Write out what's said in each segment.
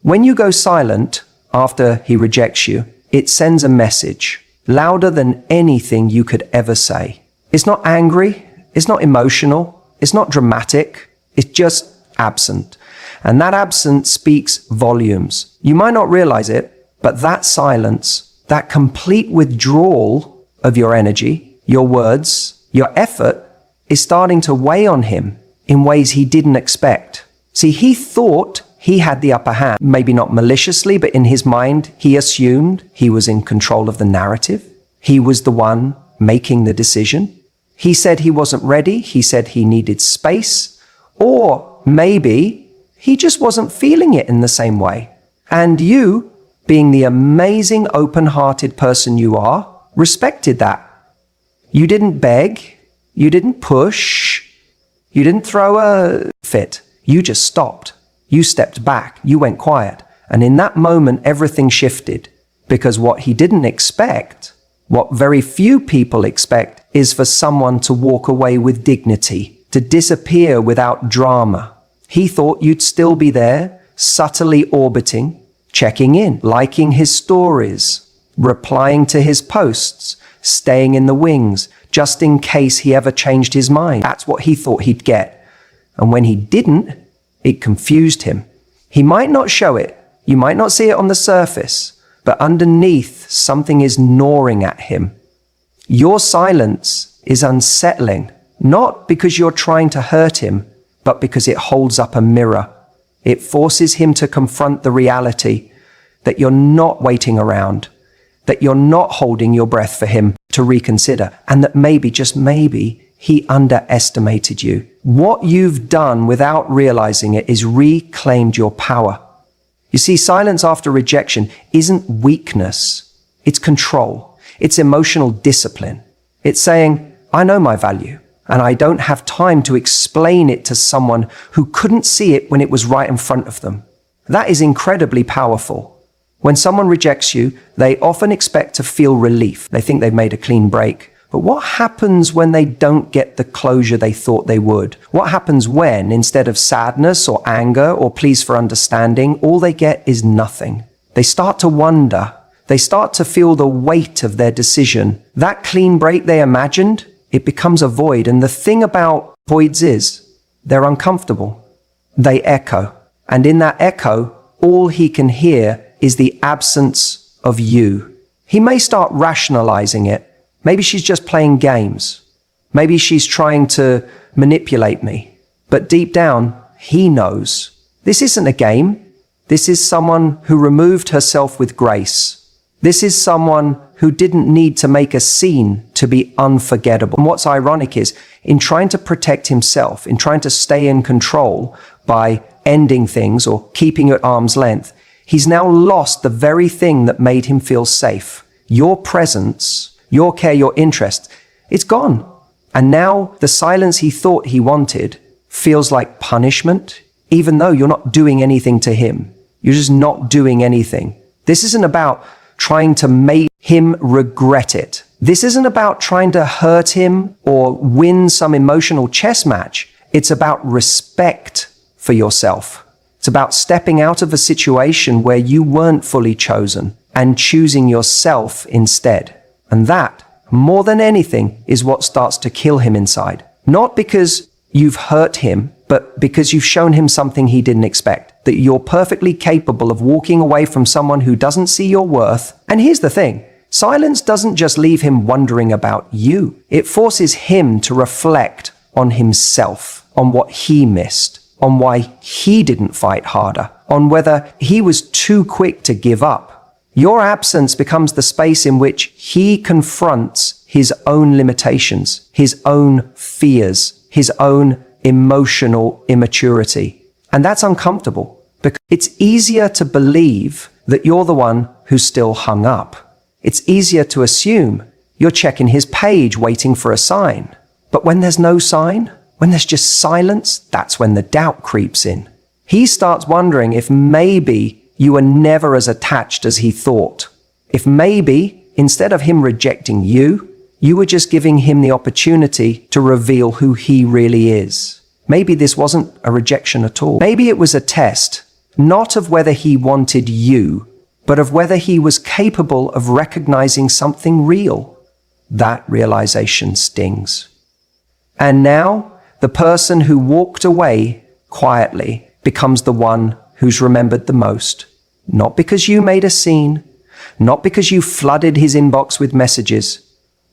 When you go silent after he rejects you, it sends a message louder than anything you could ever say. It's not angry, it's not emotional, it's not dramatic, it's just absent. And that absence speaks volumes. You might not realize it, but that silence, that complete withdrawal of your energy, your words, your effort, is starting to weigh on him in ways he didn't expect. See, he thought he had the upper hand, maybe not maliciously, but in his mind, he assumed he was in control of the narrative. He was the one making the decision. He said he wasn't ready. He said he needed space, or maybe he just wasn't feeling it in the same way. And you, being the amazing, open-hearted person you are, respected that. You didn't beg. You didn't push. You didn't throw a fit. You just stopped. You stepped back. You went quiet. And in that moment, everything shifted. Because what he didn't expect, what very few people expect, is for someone to walk away with dignity, to disappear without drama. He thought you'd still be there, subtly orbiting, checking in, liking his stories, replying to his posts, staying in the wings, just in case he ever changed his mind. That's what he thought he'd get. And when he didn't, it confused him. He might not show it. You might not see it on the surface, but underneath, something is gnawing at him. Your silence is unsettling, not because you're trying to hurt him, but because it holds up a mirror. It forces him to confront the reality that you're not waiting around, that you're not holding your breath for him to reconsider, and that maybe, just maybe, he underestimated you. What you've done without realizing it is reclaimed your power. You see, silence after rejection isn't weakness. It's control. It's emotional discipline. It's saying, I know my value, and I don't have time to explain it to someone who couldn't see it when it was right in front of them. That is incredibly powerful. When someone rejects you, they often expect to feel relief. They think they've made a clean break. But what happens when they don't get the closure they thought they would? What happens when, instead of sadness or anger or pleas for understanding, all they get is nothing? They start to wonder. They start to feel the weight of their decision. That clean break they imagined, it becomes a void. And the thing about voids is, they're uncomfortable. They echo. And in that echo, all he can hear is the absence of you. He may start rationalizing it. Maybe she's just playing games. Maybe she's trying to manipulate me. But deep down, he knows. This isn't a game. This is someone who removed herself with grace. This is someone who didn't need to make a scene to be unforgettable. And what's ironic is, in trying to protect himself, in trying to stay in control by ending things or keeping at arm's length, he's now lost the very thing that made him feel safe. Your presence, your care, your interest, it's gone. And now the silence he thought he wanted feels like punishment, even though you're not doing anything to him. You're just not doing anything. This isn't about trying to make him regret it. This isn't about trying to hurt him or win some emotional chess match. It's about respect for yourself. It's about stepping out of a situation where you weren't fully chosen and choosing yourself instead. And that, more than anything, is what starts to kill him inside. Not because you've hurt him, but because you've shown him something he didn't expect. That you're perfectly capable of walking away from someone who doesn't see your worth. And here's the thing. Silence doesn't just leave him wondering about you. It forces him to reflect on himself, on what he missed, on why he didn't fight harder, on whether he was too quick to give up. Your absence becomes the space in which he confronts his own limitations, his own fears, his own emotional immaturity. And that's uncomfortable because it's easier to believe that you're the one who's still hung up. It's easier to assume you're checking his page waiting for a sign. But when there's no sign, when there's just silence, that's when the doubt creeps in. He starts wondering if maybe you were never as attached as he thought. If maybe, instead of him rejecting you, you were just giving him the opportunity to reveal who he really is. Maybe this wasn't a rejection at all. Maybe it was a test not of whether he wanted you, but of whether he was capable of recognizing something real. That realization stings. And now, the person who walked away quietly becomes the one who's remembered the most. Not because you made a scene, not because you flooded his inbox with messages,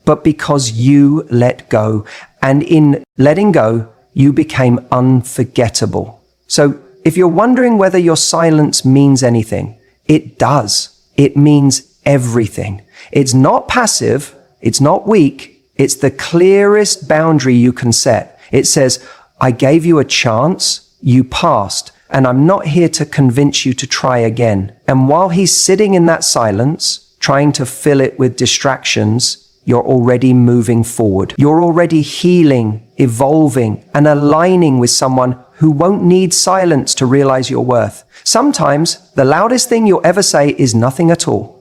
but because you let go. And in letting go, you became unforgettable. So if you're wondering whether your silence means anything, it does. It means everything. It's not passive. It's not weak. It's the clearest boundary you can set. It says, I gave you a chance, you passed, and I'm not here to convince you to try again. And while he's sitting in that silence, trying to fill it with distractions, you're already moving forward. You're already healing, evolving, and aligning with someone who won't need silence to realize your worth. Sometimes the loudest thing you'll ever say is nothing at all.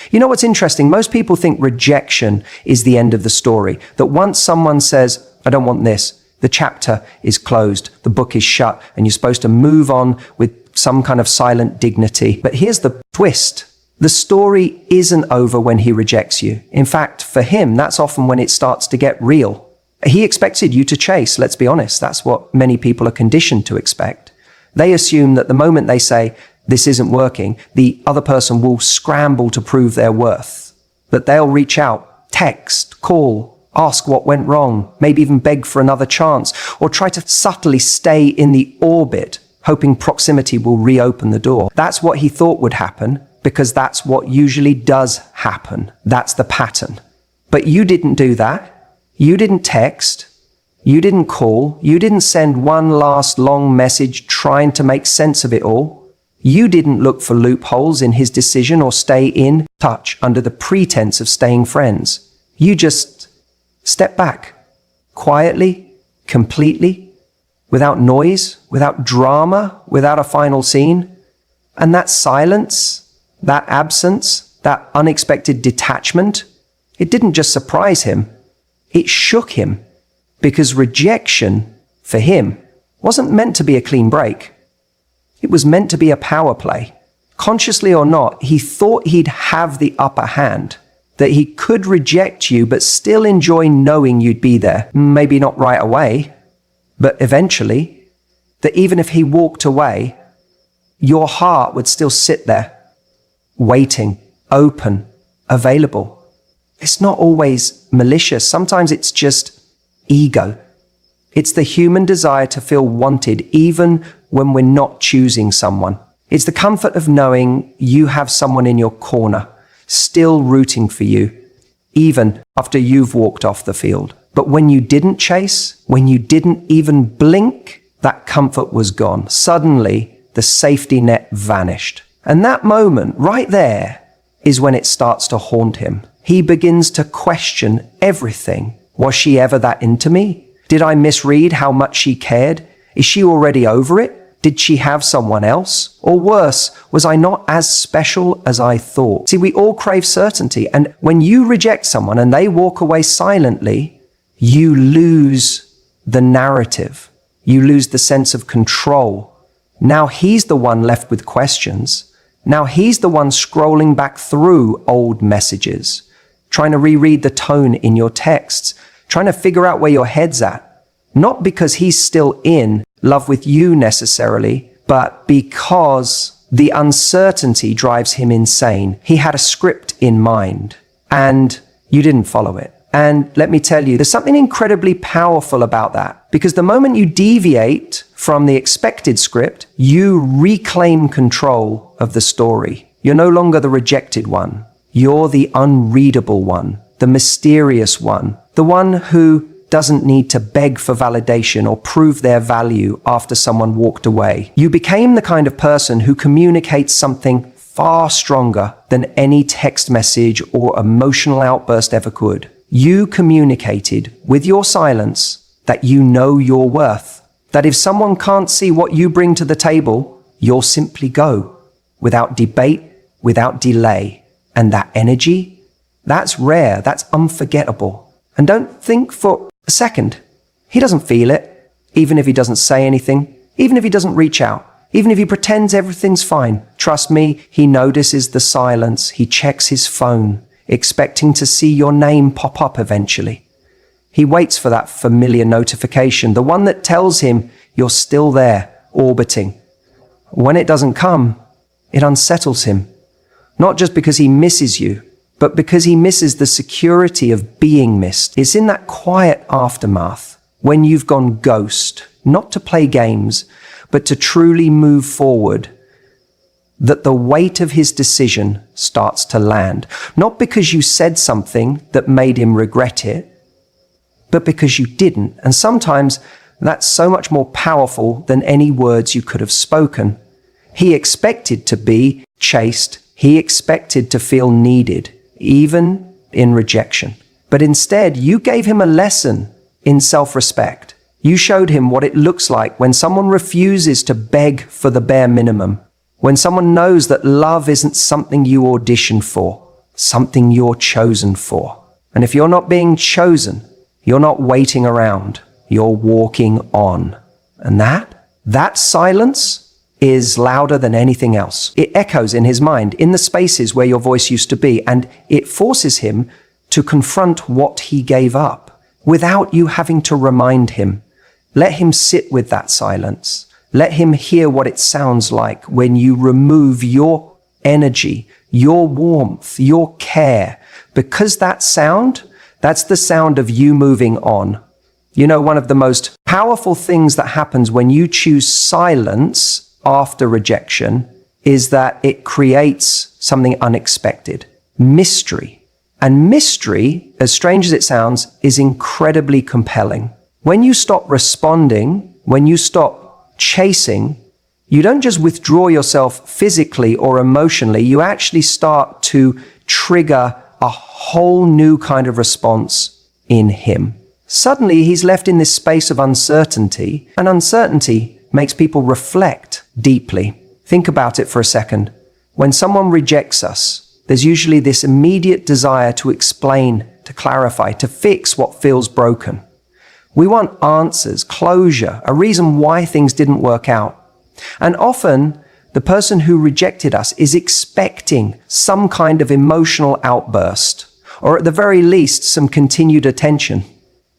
You know what's interesting? Most people think rejection is the end of the story. That once someone says, I don't want this, the chapter is closed, the book is shut, and you're supposed to move on with some kind of silent dignity. But here's the twist. The story isn't over when he rejects you. In fact, for him, that's often when it starts to get real. He expected you to chase, let's be honest. That's what many people are conditioned to expect. They assume that the moment they say, this isn't working, the other person will scramble to prove their worth. That they'll reach out, text, call, ask what went wrong, maybe even beg for another chance, or try to subtly stay in the orbit, hoping proximity will reopen the door. That's what he thought would happen, because that's what usually does happen. That's the pattern. But you didn't do that. You didn't text. You didn't call. You didn't send one last long message trying to make sense of it all. You didn't look for loopholes in his decision or stay in touch under the pretense of staying friends. You just stepped back, quietly, completely, without noise, without drama, without a final scene. And that silence, that absence, that unexpected detachment, it didn't just surprise him, it shook him, because rejection, for him, wasn't meant to be a clean break. It was meant to be a power play. Consciously or not, he thought he'd have the upper hand, that he could reject you but still enjoy knowing you'd be there. Maybe not right away, but eventually, that even if he walked away, your heart would still sit there, waiting, open, available. It's not always malicious. Sometimes it's just ego. It's the human desire to feel wanted even when we're not choosing someone. It's the comfort of knowing you have someone in your corner, still rooting for you, even after you've walked off the field. But when you didn't chase, when you didn't even blink, that comfort was gone. Suddenly, the safety net vanished. And that moment right there is when it starts to haunt him. He begins to question everything. Was she ever that into me? Did I misread how much she cared? Is she already over it? Did she have someone else? Or worse, was I not as special as I thought? See, we all crave certainty. And when you reject someone and they walk away silently, you lose the narrative. You lose the sense of control. Now he's the one left with questions. Now he's the one scrolling back through old messages, trying to reread the tone in your texts, trying to figure out where your head's at. Not because he's still in love with you necessarily, but because the uncertainty drives him insane. He had a script in mind, and you didn't follow it. And let me tell you, there's something incredibly powerful about that, because the moment you deviate from the expected script, you reclaim control of the story. You're no longer the rejected one. You're the unreadable one, the mysterious one, the one who doesn't need to beg for validation or prove their value after someone walked away. You became the kind of person who communicates something far stronger than any text message or emotional outburst ever could. You communicated with your silence that you know your worth, that if someone can't see what you bring to the table, you'll simply go, without debate, without delay. And that energy, that's rare, that's unforgettable. And don't think for a second, he doesn't feel it, even if he doesn't say anything, even if he doesn't reach out. Even if he pretends everything's fine, trust me, he notices the silence. He checks his phone, expecting to see your name pop up eventually. He waits for that familiar notification, the one that tells him you're still there, orbiting. When it doesn't come, it unsettles him. Not just because he misses you, but because he misses the security of being missed. It's in that quiet aftermath, when you've gone ghost, not to play games, but to truly move forward, that the weight of his decision starts to land. Not because you said something that made him regret it, but because you didn't. And sometimes that's so much more powerful than any words you could have spoken. He expected to be chased. He expected to feel needed, even in rejection. But instead, you gave him a lesson in self-respect. You showed him what it looks like when someone refuses to beg for the bare minimum, when someone knows that love isn't something you audition for, something you're chosen for. And if you're not being chosen, you're not waiting around, you're walking on. And that silence is louder than anything else. It echoes in his mind, in the spaces where your voice used to be, and it forces him to confront what he gave up without you having to remind him. Let him sit with that silence. Let him hear what it sounds like when you remove your energy, your warmth, your care, because that sound, that's the sound of you moving on. You know, one of the most powerful things that happens when you choose silence after rejection is that it creates something unexpected. Mystery. And mystery, as strange as it sounds, is incredibly compelling. When you stop responding, when you stop chasing, you don't just withdraw yourself physically or emotionally, you actually start to trigger a whole new kind of response in him. Suddenly, he's left in this space of uncertainty, and uncertainty makes people reflect deeply. Think about it for a second. When someone rejects us, there's usually this immediate desire to explain, to clarify, to fix what feels broken. We want answers, closure, a reason why things didn't work out. And often, the person who rejected us is expecting some kind of emotional outburst, or at the very least, some continued attention.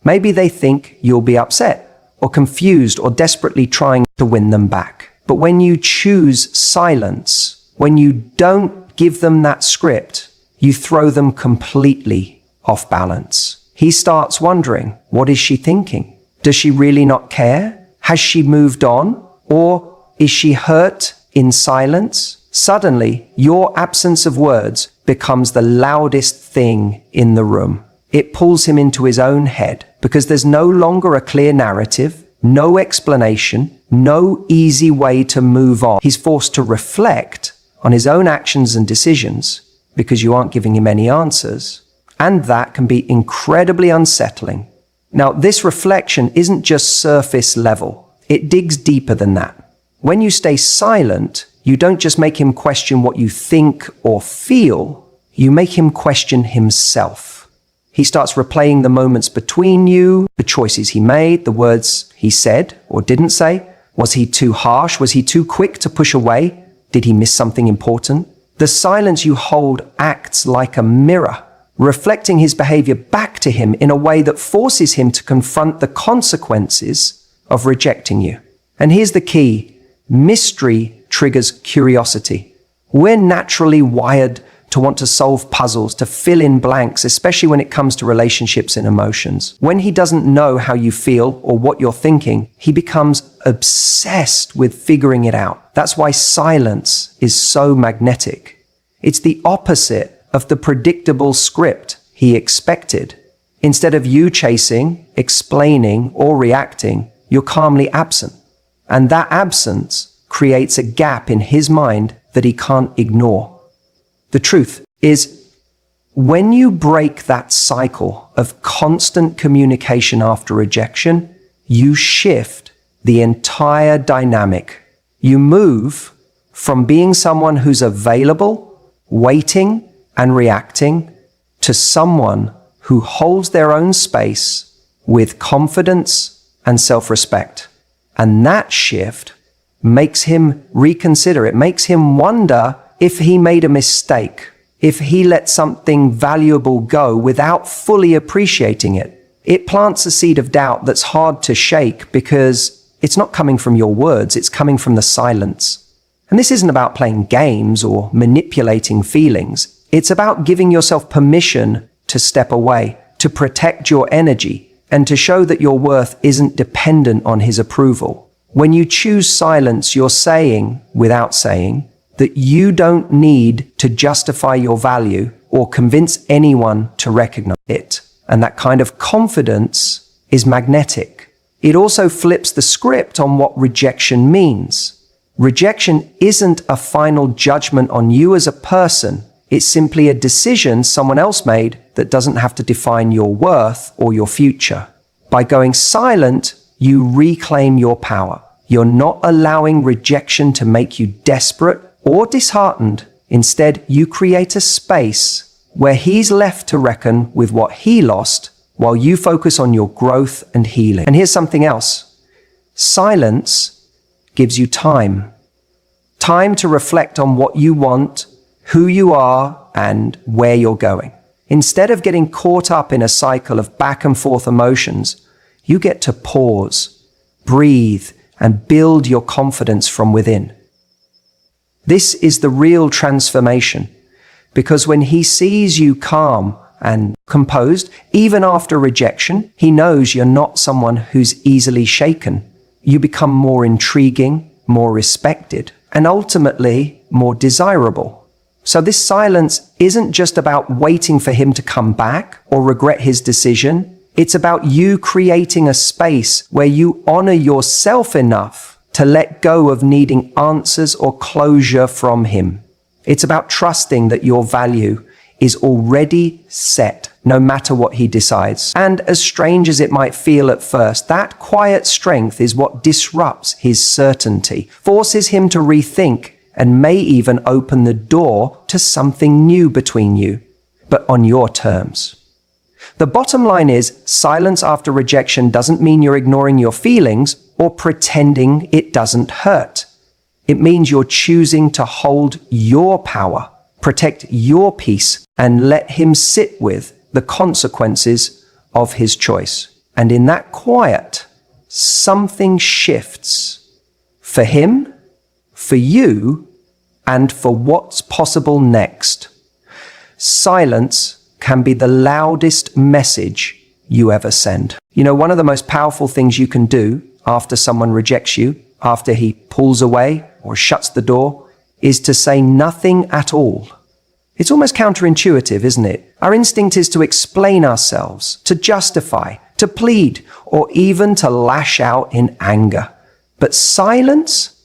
Maybe they think you'll be upset, or confused, or desperately trying to win them back. But when you choose silence, when you don't give them that script, you throw them completely off balance. He starts wondering, what is she thinking? Does she really not care? Has she moved on? Or is she hurt in silence? Suddenly, your absence of words becomes the loudest thing in the room. It pulls him into his own head because there's no longer a clear narrative, no explanation, no easy way to move on. He's forced to reflect on his own actions and decisions because you aren't giving him any answers. And that can be incredibly unsettling. Now, this reflection isn't just surface level. It digs deeper than that. When you stay silent, you don't just make him question what you think or feel, you make him question himself. He starts replaying the moments between you, the choices he made, the words he said or didn't say. Was he too harsh? Was he too quick to push away? Did he miss something important? The silence you hold acts like a mirror, reflecting his behavior back to him in a way that forces him to confront the consequences of rejecting you. And here's the key. Mystery triggers curiosity. We're naturally wired to want to solve puzzles, to fill in blanks, especially when it comes to relationships and emotions. When he doesn't know how you feel or what you're thinking, he becomes obsessed with figuring it out. That's why silence is so magnetic. It's the opposite of the predictable script he expected. Instead of you chasing, explaining, or reacting, you're calmly absent. And that absence creates a gap in his mind that he can't ignore. The truth is, when you break that cycle of constant communication after rejection, you shift the entire dynamic. You move from being someone who's available, waiting, and reacting to someone who holds their own space with confidence and self-respect. And that shift, makes him reconsider. It makes him wonder if he made a mistake, if he let something valuable go without fully appreciating it. It plants a seed of doubt that's hard to shake because it's not coming from your words, it's coming from the silence. And this isn't about playing games or manipulating feelings. It's about giving yourself permission to step away, to protect your energy, and to show that your worth isn't dependent on his approval. When you choose silence, you're saying, without saying, that you don't need to justify your value or convince anyone to recognize it. And that kind of confidence is magnetic. It also flips the script on what rejection means. Rejection isn't a final judgment on you as a person. It's simply a decision someone else made that doesn't have to define your worth or your future. By going silent, you reclaim your power. You're not allowing rejection to make you desperate or disheartened. Instead, you create a space where he's left to reckon with what he lost while you focus on your growth and healing. And here's something else. Silence gives you time. Time to reflect on what you want, who you are, and where you're going. Instead of getting caught up in a cycle of back and forth emotions, you get to pause, breathe, and build your confidence from within. This is the real transformation, because when he sees you calm and composed, even after rejection, he knows you're not someone who's easily shaken. You become more intriguing, more respected, and ultimately more desirable. So this silence isn't just about waiting for him to come back or regret his decision. It's about you creating a space where you honor yourself enough to let go of needing answers or closure from him. It's about trusting that your value is already set, no matter what he decides. And as strange as it might feel at first, that quiet strength is what disrupts his certainty, forces him to rethink, and may even open the door to something new between you, but on your terms. The bottom line is, silence after rejection doesn't mean you're ignoring your feelings or pretending it doesn't hurt. It means you're choosing to hold your power, protect your peace, and let him sit with the consequences of his choice. And in that quiet, something shifts for him, for you, and for what's possible next. Silence can be the loudest message you ever send. You know, one of the most powerful things you can do after someone rejects you, after he pulls away or shuts the door, is to say nothing at all. It's almost counterintuitive, isn't it? Our instinct is to explain ourselves, to justify, to plead, or even to lash out in anger. But silence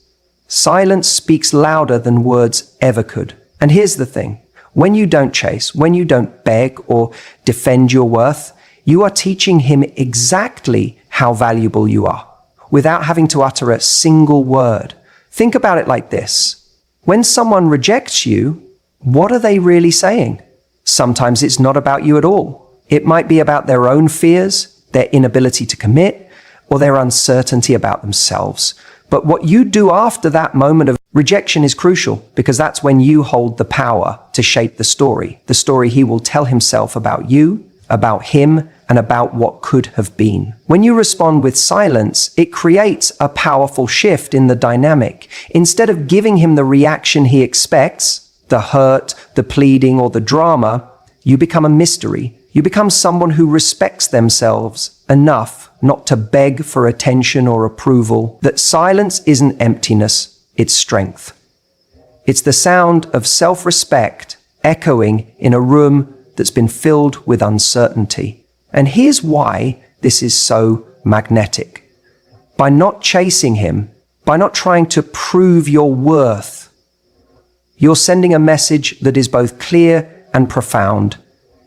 speaks louder than words ever could. And here's the thing. When you don't chase, when you don't beg or defend your worth, you are teaching him exactly how valuable you are, without having to utter a single word. Think about it like this. When someone rejects you, what are they really saying? Sometimes it's not about you at all. It might be about their own fears, their inability to commit, or their uncertainty about themselves. But what you do after that moment of rejection is crucial, because that's when you hold the power to shape the story he will tell himself about you, about him, and about what could have been. When you respond with silence, it creates a powerful shift in the dynamic. Instead of giving him the reaction he expects, the hurt, the pleading, or the drama, you become a mystery. You become someone who respects themselves enough not to beg for attention or approval. That silence isn't emptiness, it's strength. It's the sound of self-respect echoing in a room that's been filled with uncertainty. And here's why this is so magnetic. By not chasing him, by not trying to prove your worth, you're sending a message that is both clear and profound.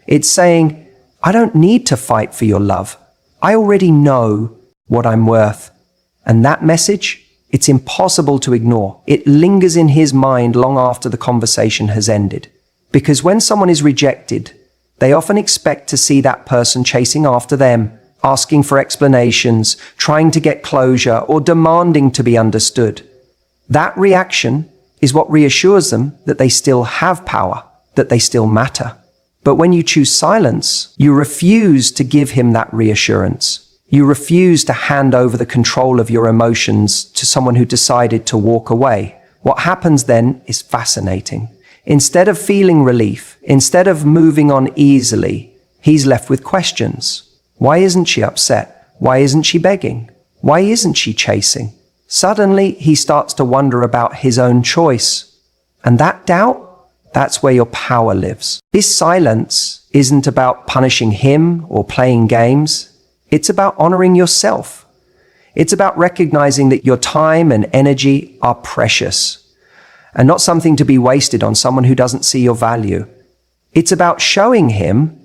It's saying, I don't need to fight for your love. I already know what I'm worth. And that message, it's impossible to ignore. It lingers in his mind long after the conversation has ended. Because when someone is rejected, they often expect to see that person chasing after them, asking for explanations, trying to get closure, or demanding to be understood. That reaction is what reassures them that they still have power, that they still matter. But when you choose silence, you refuse to give him that reassurance. You refuse to hand over the control of your emotions to someone who decided to walk away. What happens then is fascinating. Instead of feeling relief, instead of moving on easily, he's left with questions. Why isn't she upset? Why isn't she begging? Why isn't she chasing? Suddenly, he starts to wonder about his own choice. And that doubt, that's where your power lives. This silence isn't about punishing him or playing games. It's about honoring yourself. It's about recognizing that your time and energy are precious and not something to be wasted on someone who doesn't see your value. It's about showing him,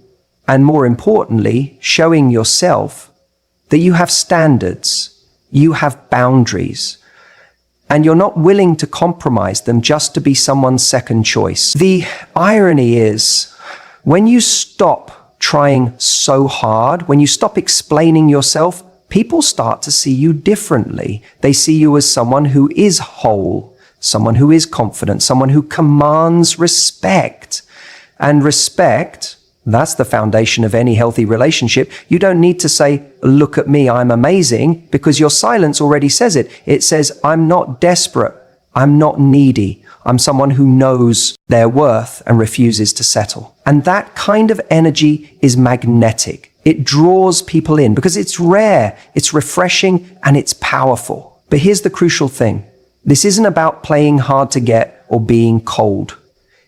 and more importantly, showing yourself, that you have standards, you have boundaries, and you're not willing to compromise them just to be someone's second choice. The irony is, when you stop trying so hard, when you stop explaining yourself, people start to see you differently. They see you as someone who is whole, someone who is confident, someone who commands respect. And respect, that's the foundation of any healthy relationship. You don't need to say, look at me, I'm amazing, because your silence already says it. It says, I'm not desperate, I'm not needy, I'm someone who knows their worth and refuses to settle. And that kind of energy is magnetic. It draws people in because it's rare, it's refreshing, and it's powerful. But here's the crucial thing. This isn't about playing hard to get or being cold.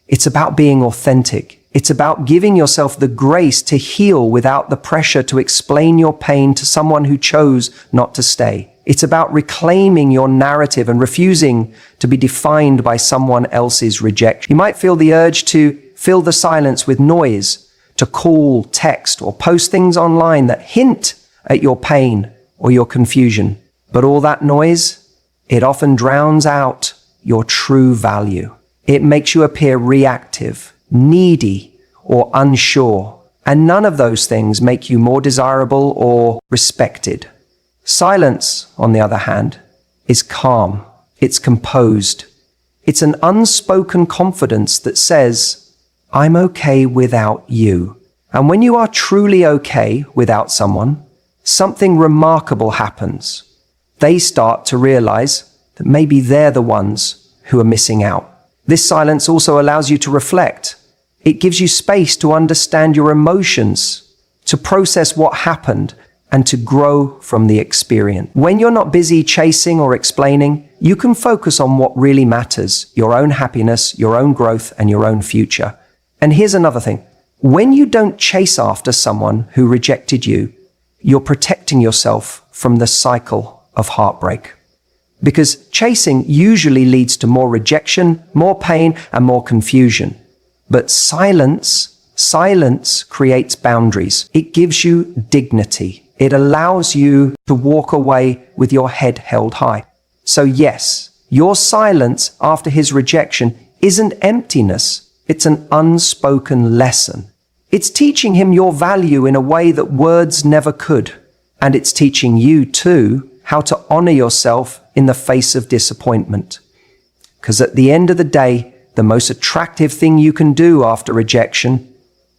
It's about being authentic. It's about giving yourself the grace to heal without the pressure to explain your pain to someone who chose not to stay. It's about reclaiming your narrative and refusing to be defined by someone else's rejection. You might feel the urge to fill the silence with noise, to call, text, or post things online that hint at your pain or your confusion. But all that noise, it often drowns out your true value. It makes you appear reactive, needy, or unsure. And none of those things make you more desirable or respected. Silence, on the other hand, is calm. It's composed. It's an unspoken confidence that says, I'm okay without you. And when you are truly okay without someone, something remarkable happens. They start to realize that maybe they're the ones who are missing out. This silence also allows you to reflect. It gives you space to understand your emotions, to process what happened, and to grow from the experience. When you're not busy chasing or explaining, you can focus on what really matters, your own happiness, your own growth, and your own future. And here's another thing. When you don't chase after someone who rejected you, you're protecting yourself from the cycle of heartbreak. Because chasing usually leads to more rejection, more pain, and more confusion. But silence creates boundaries. It gives you dignity. It allows you to walk away with your head held high. So yes, your silence after his rejection isn't emptiness. It's an unspoken lesson. It's teaching him your value in a way that words never could. And it's teaching you too how to honor yourself in the face of disappointment. Because at the end of the day, the most attractive thing you can do after rejection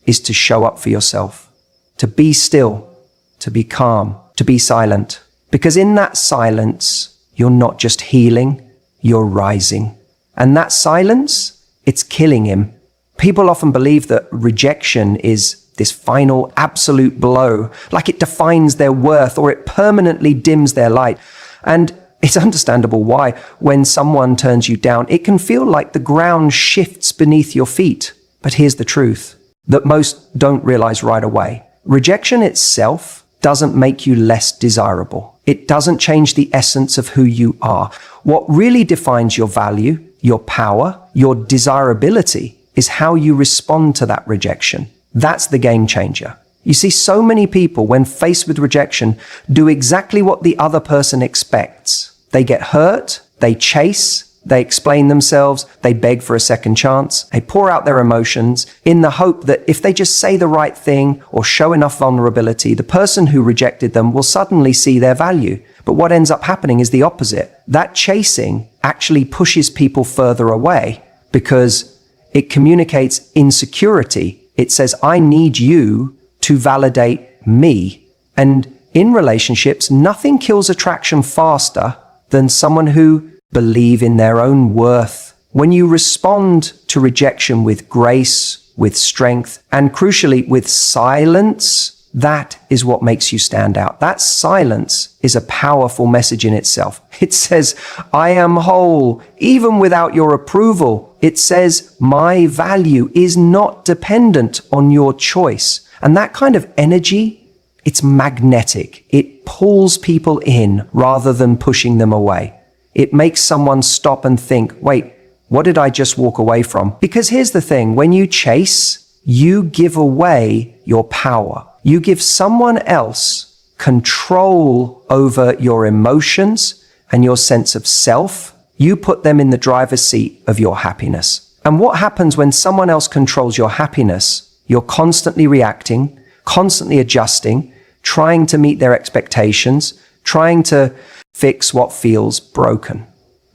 is to show up for yourself, to be still, to be calm, to be silent. Because in that silence, you're not just healing, you're rising. And that silence, it's killing him. People often believe that rejection is this final absolute blow, like it defines their worth or it permanently dims their light. And it's understandable why, when someone turns you down, it can feel like the ground shifts beneath your feet. But here's the truth that most don't realize right away. Rejection itself doesn't make you less desirable. It doesn't change the essence of who you are. What really defines your value, your power, your desirability is how you respond to that rejection. That's the game changer. You see, so many people, when faced with rejection, do exactly what the other person expects. They get hurt, they chase, they explain themselves, they beg for a second chance, they pour out their emotions in the hope that if they just say the right thing or show enough vulnerability, the person who rejected them will suddenly see their value. But what ends up happening is the opposite. That chasing actually pushes people further away because it communicates insecurity. It says, I need you to validate me. And in relationships, nothing kills attraction faster than someone who believes in their own worth. When you respond to rejection with grace, with strength, and crucially with silence, that is what makes you stand out. That silence is a powerful message in itself. It says, I am whole, even without your approval. It says, my value is not dependent on your choice. And that kind of energy, it's magnetic. It pulls people in rather than pushing them away. It makes someone stop and think, wait, what did I just walk away from? Because here's the thing, when you chase, you give away your power. You give someone else control over your emotions and your sense of self. You put them in the driver's seat of your happiness. And what happens when someone else controls your happiness? You're constantly reacting, constantly adjusting, trying to meet their expectations, trying to fix what feels broken.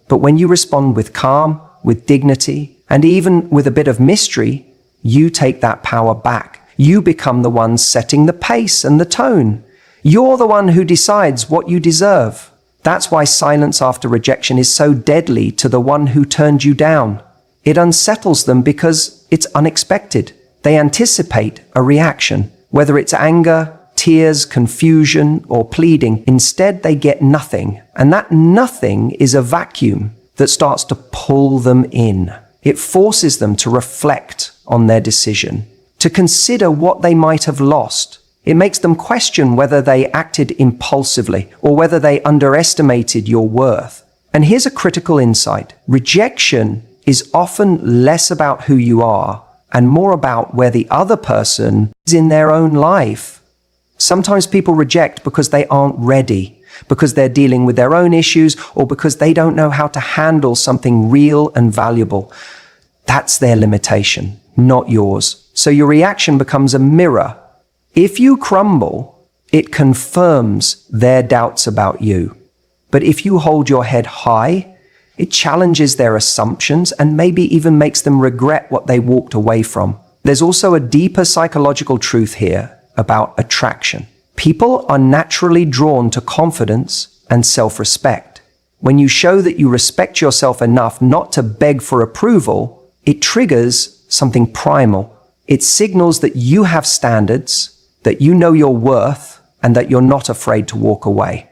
But when you respond with calm, with dignity, and even with a bit of mystery, you take that power back. You become the one setting the pace and the tone. You're the one who decides what you deserve. That's why silence after rejection is so deadly to the one who turned you down. It unsettles them because it's unexpected. They anticipate a reaction, whether it's anger, tears, confusion, or pleading. Instead, they get nothing. And that nothing is a vacuum that starts to pull them in. It forces them to reflect on their decision, to consider what they might have lost. It makes them question whether they acted impulsively or whether they underestimated your worth. And here's a critical insight. Rejection is often less about who you are and more about where the other person is in their own life. Sometimes people reject because they aren't ready, because they're dealing with their own issues, or because they don't know how to handle something real and valuable. That's their limitation, not yours. So your reaction becomes a mirror. If you crumble, it confirms their doubts about you. But if you hold your head high, it challenges their assumptions and maybe even makes them regret what they walked away from. There's also a deeper psychological truth here about attraction. People are naturally drawn to confidence and self-respect. When you show that you respect yourself enough not to beg for approval, it triggers something primal. It signals that you have standards, that you know your worth, and that you're not afraid to walk away.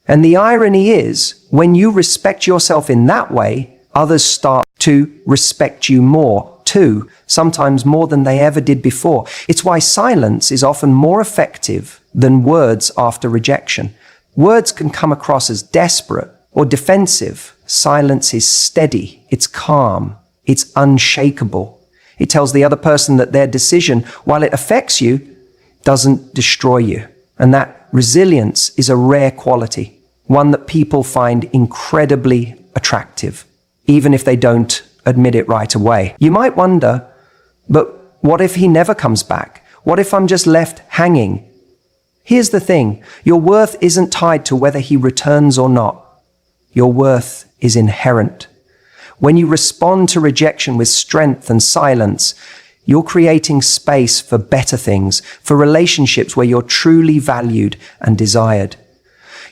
And the irony is, when you respect yourself in that way, others start to respect you more too, sometimes more than they ever did before. It's why silence is often more effective than words after rejection. Words can come across as desperate or defensive. Silence is steady, it's calm, it's unshakable. It tells the other person that their decision, while it affects you, doesn't destroy you. And that resilience is a rare quality, one that people find incredibly attractive, even if they don't admit it right away. You might wonder, but what if he never comes back? What if I'm just left hanging? Here's the thing, your worth isn't tied to whether he returns or not. Your worth is inherent. When you respond to rejection with strength and silence, you're creating space for better things, for relationships where you're truly valued and desired.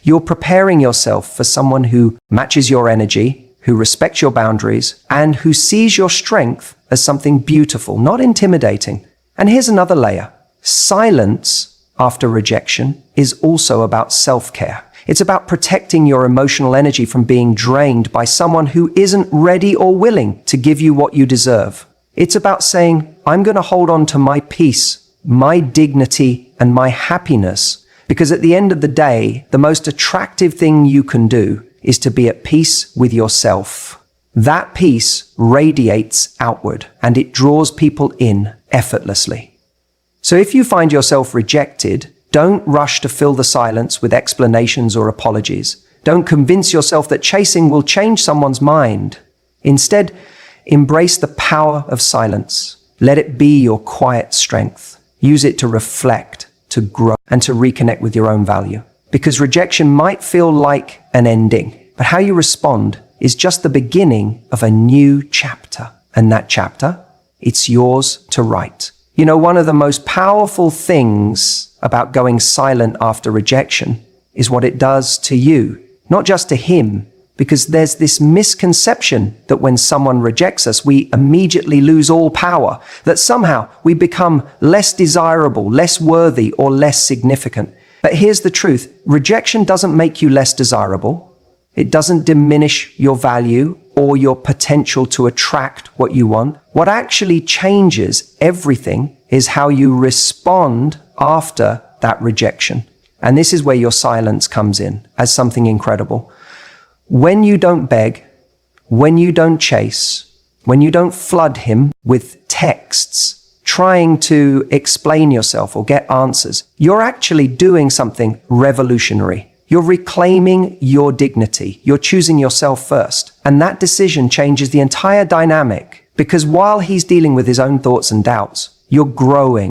You're preparing yourself for someone who matches your energy, who respects your boundaries, and who sees your strength as something beautiful, not intimidating. And here's another layer. Silence after rejection is also about self-care. It's about protecting your emotional energy from being drained by someone who isn't ready or willing to give you what you deserve. It's about saying, I'm going to hold on to my peace, my dignity, and my happiness, because at the end of the day, the most attractive thing you can do is to be at peace with yourself. That peace radiates outward, and it draws people in effortlessly. So if you find yourself rejected, don't rush to fill the silence with explanations or apologies. Don't convince yourself that chasing will change someone's mind. Instead, embrace the power of silence. Let it be your quiet strength. Use it to reflect, to grow, and to reconnect with your own value. because rejection might feel like an ending, but how you respond is just the beginning of a new chapter. And that chapter, it's yours to write. You know, one of the most powerful things about going silent after rejection is what it does to you, not just to him, because there's this misconception that when someone rejects us, we immediately lose all power, that somehow we become less desirable, less worthy, or less significant. But here's the truth. Rejection doesn't make you less desirable. It doesn't diminish your value or your potential to attract what you want. What actually changes everything is how you respond after that rejection. And this is where your silence comes in as something incredible. When you don't beg, when you don't chase, when you don't flood him with texts, trying to explain yourself or get answers, you're actually doing something revolutionary. You're reclaiming your dignity. You're choosing yourself first. And that decision changes the entire dynamic, because while he's dealing with his own thoughts and doubts, you're growing.